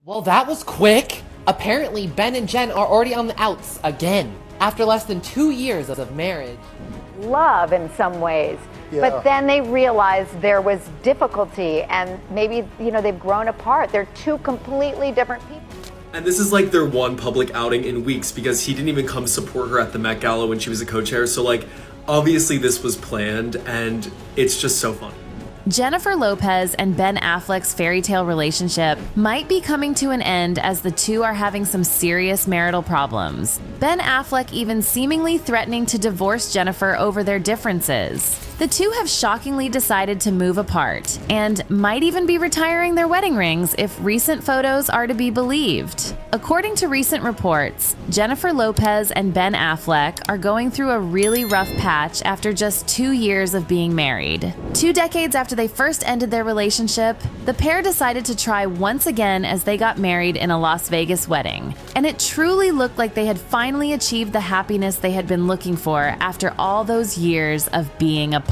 Well, that was quick. Apparently, Ben and Jen are already on the outs again, after less than 2 years of marriage. Love in some ways. Yeah. But then they realized there was difficulty and maybe, they've grown apart. They're two completely different people. And this is like their one public outing in weeks because he didn't even come support her at the Met Gala when she was a co-chair. So obviously this was planned and it's just so funny. Jennifer Lopez and Ben Affleck's fairytale relationship might be coming to an end as the two are having some serious marital problems. Ben Affleck even seemingly threatening to divorce Jennifer over their differences. The two have shockingly decided to move apart and might even be retiring their wedding rings if recent photos are to be believed. According to recent reports, Jennifer Lopez and Ben Affleck are going through a really rough patch after just 2 years of being married. 2 decades after they first ended their relationship, the pair decided to try once again as they got married in a Las Vegas wedding. And it truly looked like they had finally achieved the happiness they had been looking for after all those years of being apart.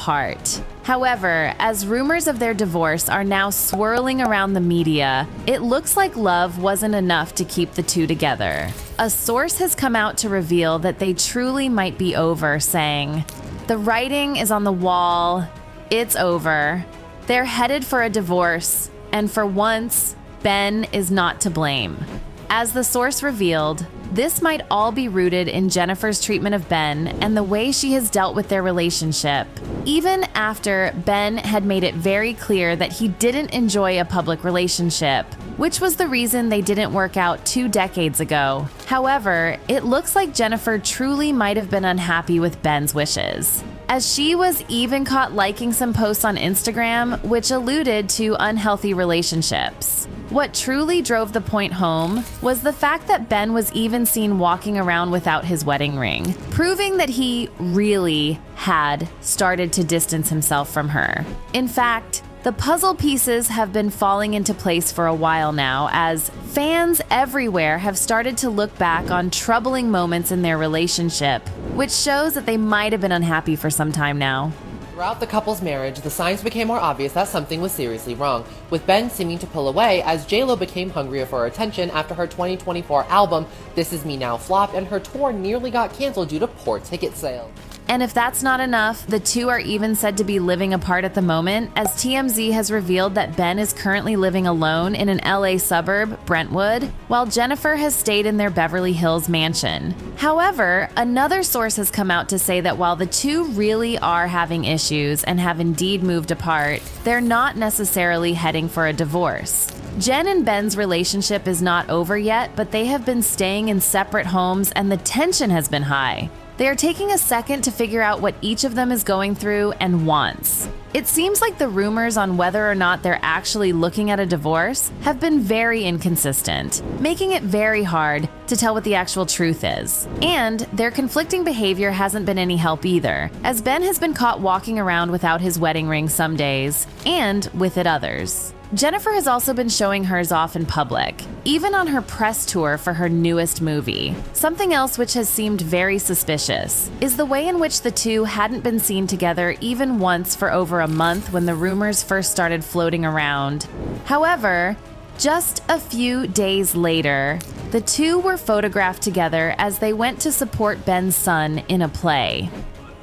However, as rumors of their divorce are now swirling around the media, it looks like love wasn't enough to keep the two together. A source has come out to reveal that they truly might be over, saying, "The writing is on the wall. It's over. They're headed for a divorce, and for once, Ben is not to blame." As the source revealed, this might all be rooted in Jennifer's treatment of Ben and the way she has dealt with their relationship, even after Ben had made it very clear that he didn't enjoy a public relationship, which was the reason they didn't work out 2 decades ago. However, it looks like Jennifer truly might have been unhappy with Ben's wishes, as she was even caught liking some posts on Instagram which alluded to unhealthy relationships. What truly drove the point home was the fact that Ben was even seen walking around without his wedding ring, proving that he really had started to distance himself from her. In fact, the puzzle pieces have been falling into place for a while now, as fans everywhere have started to look back on troubling moments in their relationship, which shows that they might have been unhappy for some time now. Throughout the couple's marriage, the signs became more obvious that something was seriously wrong, with Ben seeming to pull away as Jlo became hungrier for attention after her 2024 album, This Is Me Now, flopped and her tour nearly got canceled due to poor ticket sales. And if that's not enough, the two are even said to be living apart at the moment, as TMZ has revealed that Ben is currently living alone in an LA suburb, Brentwood, while Jennifer has stayed in their Beverly Hills mansion. However, another source has come out to say that while the two really are having issues and have indeed moved apart, they're not necessarily heading for a divorce. Jen and Ben's relationship is not over yet, but they have been staying in separate homes and the tension has been high. They are taking a second to figure out what each of them is going through and wants. It seems like the rumors on whether or not they're actually looking at a divorce have been very inconsistent, making it very hard to tell what the actual truth is. And their conflicting behavior hasn't been any help either, as Ben has been caught walking around without his wedding ring some days, and with it others. Jennifer has also been showing hers off in public, even on her press tour for her newest movie. Something else which has seemed very suspicious is the way in which the two hadn't been seen together even once for over a month when the rumors first started floating around. However, just a few days later, the two were photographed together as they went to support Ben's son in a play.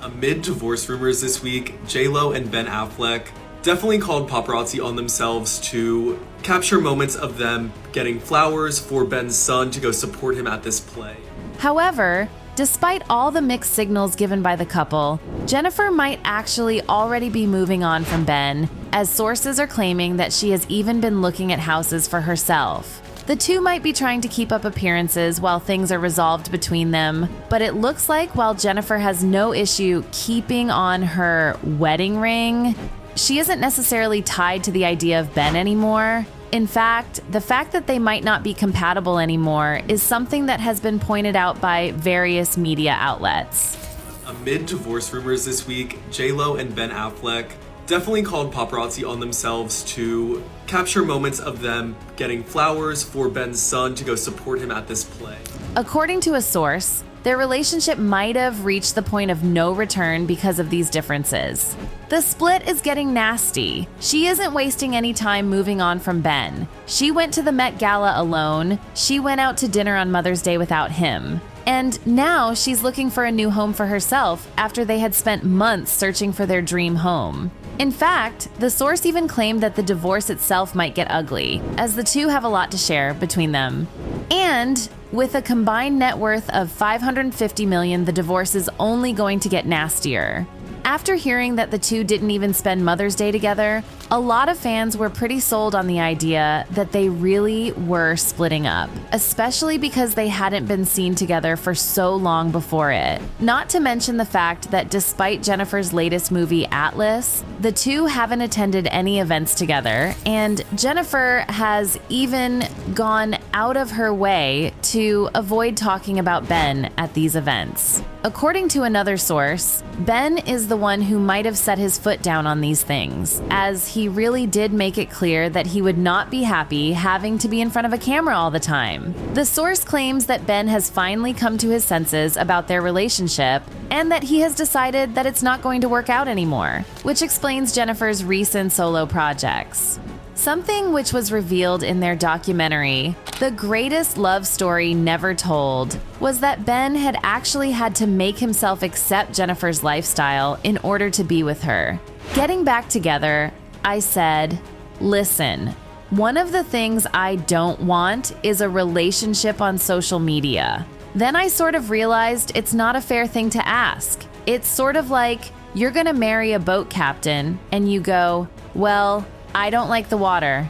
Amid divorce rumors this week, Jlo and Ben Affleck definitely called paparazzi on themselves to capture moments of them getting flowers for Ben's son to go support him at this play. However, despite all the mixed signals given by the couple, Jennifer might actually already be moving on from Ben, as sources are claiming that she has even been looking at houses for herself. The two might be trying to keep up appearances while things are resolved between them, but it looks like while Jennifer has no issue keeping on her wedding ring, she isn't necessarily tied to the idea of Ben anymore. In fact, the fact that they might not be compatible anymore is something that has been pointed out by various media outlets. Amid divorce rumors this week, Jlo and Ben Affleck definitely called paparazzi on themselves to capture moments of them getting flowers for Ben's son to go support him at this play. According to a source, their relationship might have reached the point of no return because of these differences. The split is getting nasty. She isn't wasting any time moving on from Ben. She went to the Met Gala alone. She went out to dinner on Mother's Day without him. And now she's looking for a new home for herself after they had spent months searching for their dream home. In fact, the source even claimed that the divorce itself might get ugly, as the two have a lot to share between them. And with a combined net worth of $550 million, the divorce is only going to get nastier. After hearing that the two didn't even spend Mother's Day together, a lot of fans were pretty sold on the idea that they really were splitting up, especially because they hadn't been seen together for so long before it. Not to mention the fact that despite Jennifer's latest movie, Atlas, the two haven't attended any events together, and Jennifer has even gone out of her way to avoid talking about Ben at these events. According to another source, Ben is the one who might have set his foot down on these things, as he really did make it clear that he would not be happy having to be in front of a camera all the time. The source claims that Ben has finally come to his senses about their relationship and that he has decided that it's not going to work out anymore, which explains Jennifer's recent solo projects. Something which was revealed in their documentary, The Greatest Love Story Never Told, was that Ben had actually had to make himself accept Jennifer's lifestyle in order to be with her. Getting back together, I said, "Listen, one of the things I don't want is a relationship on social media." Then I sort of realized it's not a fair thing to ask. It's sort of like you're gonna marry a boat captain and you go, "Well, I don't like the water.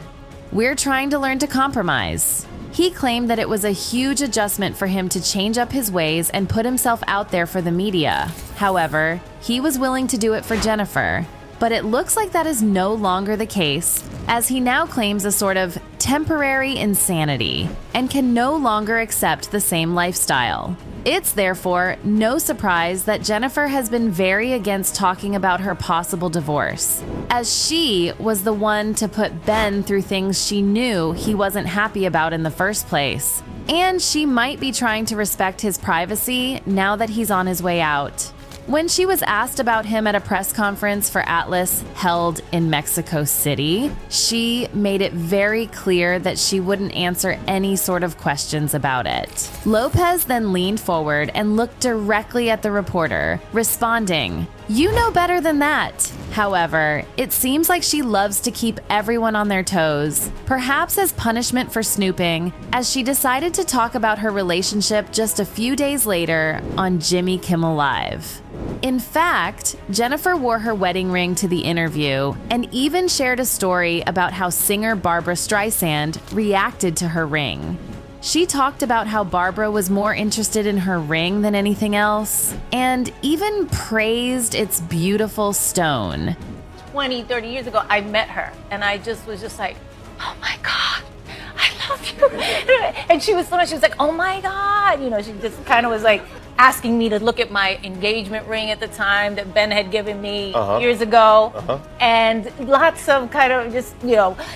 We're trying to learn to compromise." He claimed that it was a huge adjustment for him to change up his ways and put himself out there for the media. However, he was willing to do it for Jennifer. But it looks like that is no longer the case, as he now claims a sort of temporary insanity and can no longer accept the same lifestyle. It's therefore no surprise that Jennifer has been very against talking about her possible divorce, as she was the one to put Ben through things she knew he wasn't happy about in the first place. And she might be trying to respect his privacy now that he's on his way out. When she was asked about him at a press conference for Atlas held in Mexico City, she made it very clear that she wouldn't answer any sort of questions about it. Lopez then leaned forward and looked directly at the reporter, responding, "You know better than that." However, it seems like she loves to keep everyone on their toes, perhaps as punishment for snooping, as she decided to talk about her relationship just a few days later on Jimmy Kimmel Live. In fact, Jennifer wore her wedding ring to the interview and even shared a story about how singer Barbra Streisand reacted to her ring. She talked about how Barbara was more interested in her ring than anything else, and even praised its beautiful stone. 20, 30 years ago, I met her, and I just was just like, "Oh my God, I love you." And she was like, "Oh my God." You know, she just kind of was like asking me to look at my engagement ring at the time that Ben had given me years ago. And lots of kind of just,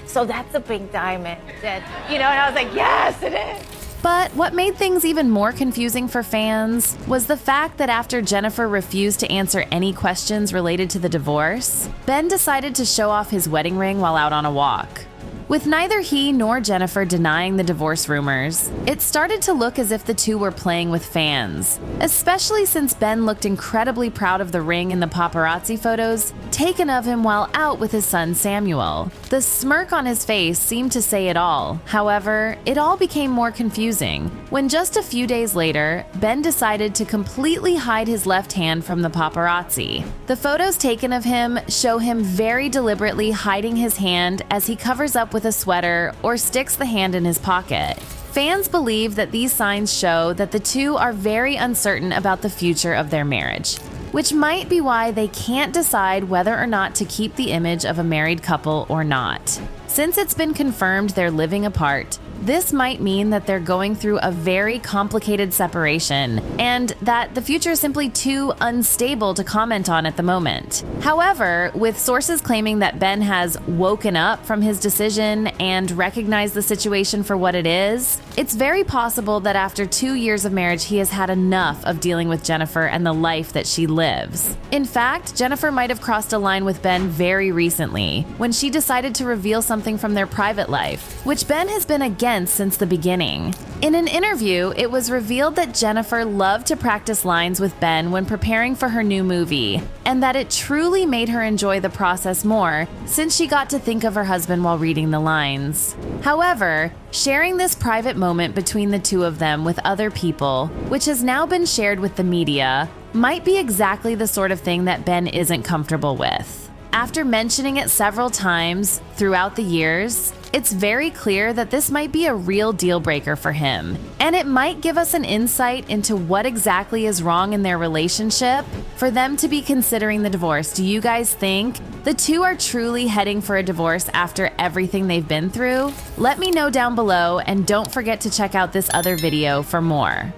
so that's a pink diamond. And I was like, yes, it is. But what made things even more confusing for fans was the fact that after Jennifer refused to answer any questions related to the divorce, Ben decided to show off his wedding ring while out on a walk. With neither he nor Jennifer denying the divorce rumors, it started to look as if the two were playing with fans, especially since Ben looked incredibly proud of the ring in the paparazzi photos taken of him while out with his son Samuel. The smirk on his face seemed to say it all. However, it all became more confusing when just a few days later, Ben decided to completely hide his left hand from the paparazzi. The photos taken of him show him very deliberately hiding his hand as he covers up with a sweater or sticks the hand in his pocket. Fans believe that these signs show that the two are very uncertain about the future of their marriage, which might be why they can't decide whether or not to keep the image of a married couple or not. Since it's been confirmed they're living apart, this might mean that they're going through a very complicated separation and that the future is simply too unstable to comment on at the moment. However, with sources claiming that Ben has woken up from his decision and recognized the situation for what it is, it's very possible that after 2 years of marriage, he has had enough of dealing with Jennifer and the life that she lives. In fact, Jennifer might have crossed a line with Ben very recently when she decided to reveal something from their private life, which Ben has been against since the beginning. In an interview, it was revealed that Jennifer loved to practice lines with Ben when preparing for her new movie, and that it truly made her enjoy the process more since she got to think of her husband while reading the lines. However, sharing this private moment between the two of them with other people, which has now been shared with the media, might be exactly the sort of thing that Ben isn't comfortable with. After mentioning it several times throughout the years, it's very clear that this might be a real deal breaker for him, and it might give us an insight into what exactly is wrong in their relationship for them to be considering the divorce. Do you guys think the two are truly heading for a divorce after everything they've been through? Let me know down below, and don't forget to check out this other video for more.